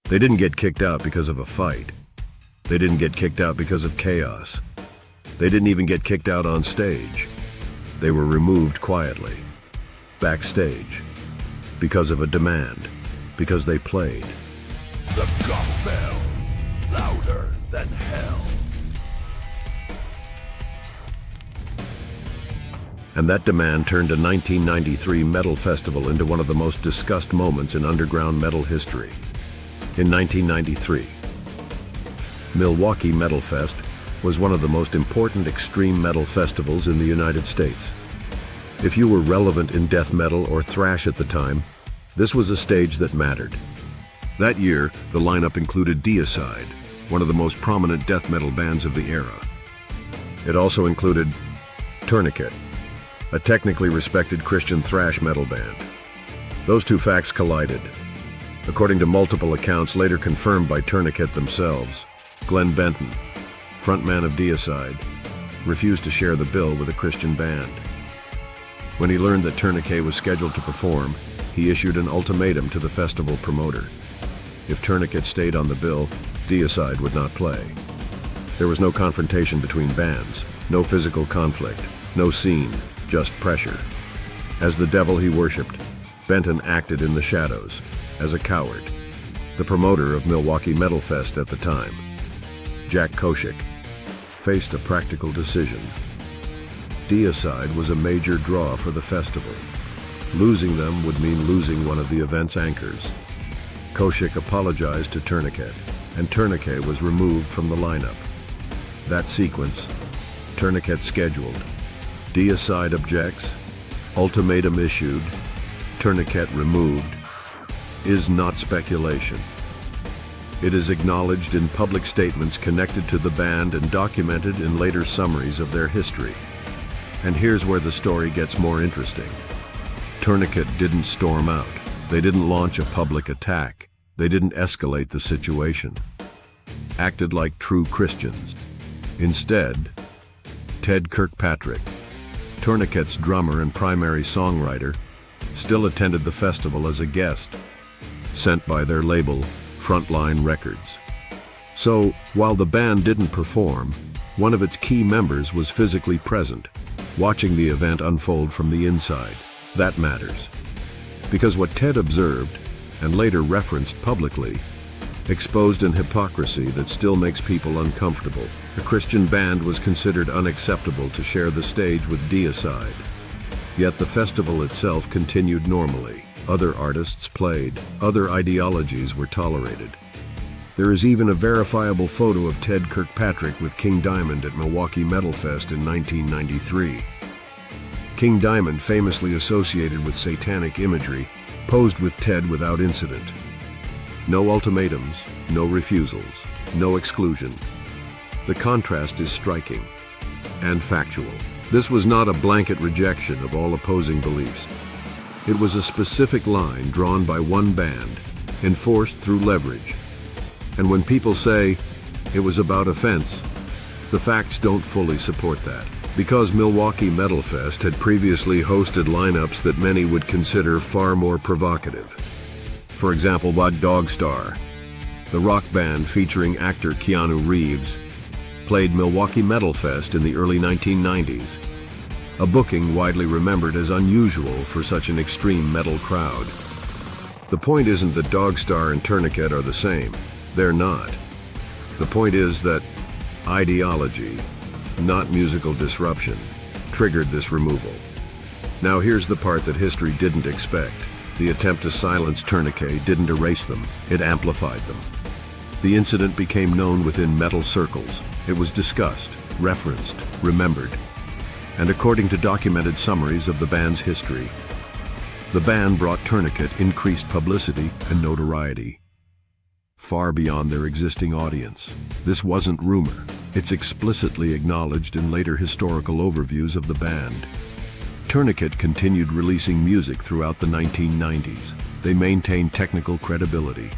They didn't get kicked out because of a fight. They didn't get kicked out because of chaos. They didn't even get kicked out on stage. They were removed quietly, backstage, because of a demand, because they played. The gospel, louder than hell. And that demand turned a 1993 metal festival into one of the most discussed moments in underground metal history. In 1993, Milwaukee Metalfest was one of the most important extreme metal festivals in the United States. If you were relevant in death metal or thrash at the time, this was a stage that mattered. That year, the lineup included Deicide, one of the most prominent death metal bands of the era. It also included Tourniquet, a technically respected Christian thrash metal band. Those two facts collided. According to multiple accounts later confirmed by Tourniquet themselves, Glenn Benton, frontman of Deicide, refused to share the bill with a Christian band. When he learned that Tourniquet was scheduled to perform, he issued an ultimatum to the festival promoter. If Tourniquet stayed on the bill, Deicide would not play. There was no confrontation between bands, no physical conflict, no scene, just pressure. As the devil he worshipped, Benton acted in the shadows, as a coward. The promoter of Milwaukee Metalfest at the time, Jack Koshik, faced a practical decision. Deicide was a major draw for the festival. Losing them would mean losing one of the event's anchors. Koshik apologized to Tourniquet, and Tourniquet was removed from the lineup. That sequence, Tourniquet scheduled, Deicide objects, ultimatum issued, Tourniquet removed, is not speculation. It is acknowledged in public statements connected to the band and documented in later summaries of their history. And here's where the story gets more interesting. Tourniquet didn't storm out. They didn't launch a public attack. They didn't escalate the situation. Acted like true Christians. Instead, Ted Kirkpatrick, Tourniquet's drummer and primary songwriter, still attended the festival as a guest, sent by their label, Frontline Records. So, while the band didn't perform, one of its key members was physically present, watching the event unfold from the inside. That matters. Because what Ted observed, and later referenced publicly, exposed an hypocrisy that still makes people uncomfortable. A Christian band was considered unacceptable to share the stage with Deicide. Yet the festival itself continued normally. Other artists played. Other ideologies were tolerated. There is even a verifiable photo of Ted Kirkpatrick with King Diamond at Milwaukee Metalfest in 1993. King Diamond, famously associated with satanic imagery, posed with Ted without incident. No ultimatums, no refusals, no exclusion. The contrast is striking and factual. This was not a blanket rejection of all opposing beliefs. It was a specific line drawn by one band, enforced through leverage. And when people say it was about offense, the facts don't fully support that. Because Milwaukee Metalfest had previously hosted lineups that many would consider far more provocative. For example, Dogstar, the rock band featuring actor Keanu Reeves, played Milwaukee Metalfest in the early 1990s, a booking widely remembered as unusual for such an extreme metal crowd. The point isn't that Dogstar and Tourniquet are the same. They're not. The point is that ideology, not musical disruption, triggered this removal. Now here's the part that history didn't expect. The attempt to silence Tourniquet didn't erase them, it amplified them. The incident became known within metal circles. It was discussed, referenced, remembered. And according to documented summaries of the band's history, the band brought Tourniquet increased publicity and notoriety, far beyond their existing audience. This wasn't rumor. It's explicitly acknowledged in later historical overviews of the band. Tourniquet continued releasing music throughout the 1990s. They maintained technical credibility.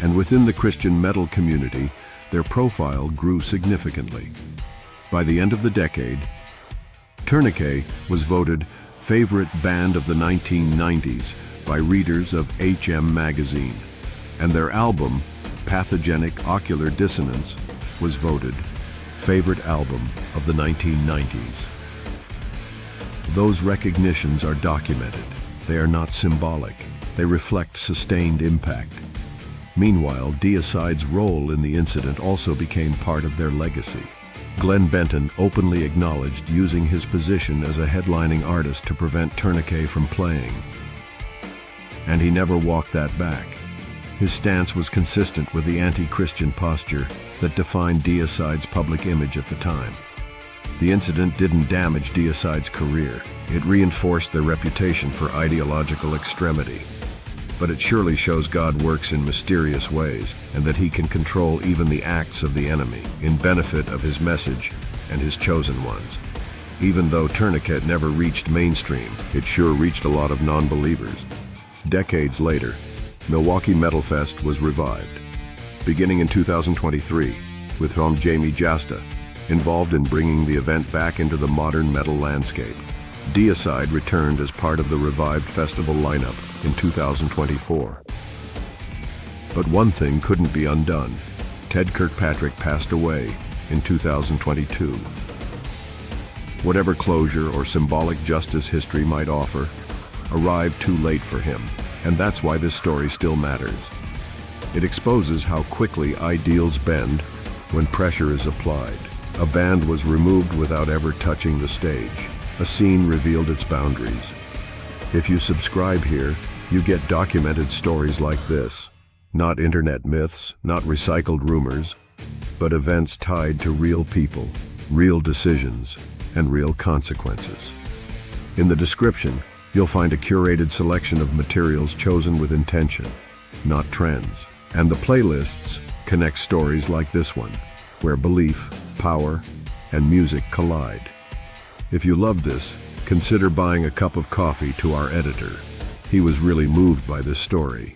And within the Christian metal community, their profile grew significantly. By the end of the decade, Tourniquet was voted favorite band of the 1990s by readers of HM magazine. and their album, Pathogenic Ocular Dissonance, was voted favorite album of the 1990s. Those recognitions are documented. They are not symbolic. They reflect sustained impact. Meanwhile, Deicide's role in the incident also became part of their legacy. Glenn Benton openly acknowledged using his position as a headlining artist to prevent Tourniquet from playing. And he never walked that back. His stance was consistent with the anti-Christian posture that defined Deicide's public image at the time. The incident didn't damage Deicide's career. It reinforced their reputation for ideological extremity. But it surely shows God works in mysterious ways, and that he can control even the acts of the enemy in benefit of his message and his chosen ones. Even though Tourniquet never reached mainstream, it sure reached a lot of non-believers. Decades later, Milwaukee Metalfest was revived, beginning in 2023, with Jamie Jasta involved in bringing the event back into the modern metal landscape. Deicide returned as part of the revived festival lineup in 2024. But one thing couldn't be undone. Ted Kirkpatrick passed away in 2022. Whatever closure or symbolic justice history might offer, arrived too late for him, and that's why this story still matters. It exposes how quickly ideals bend when pressure is applied. A band was removed without ever touching the stage. A scene revealed its boundaries. If you subscribe here, you get documented stories like this. Not internet myths, not recycled rumors, but events tied to real people, real decisions, and real consequences. In the description, you'll find a curated selection of materials chosen with intention, not trends. And the playlists connect stories like this one, where belief, power, and music collide. If you loved this, consider buying a cup of coffee to our editor. He was really moved by this story.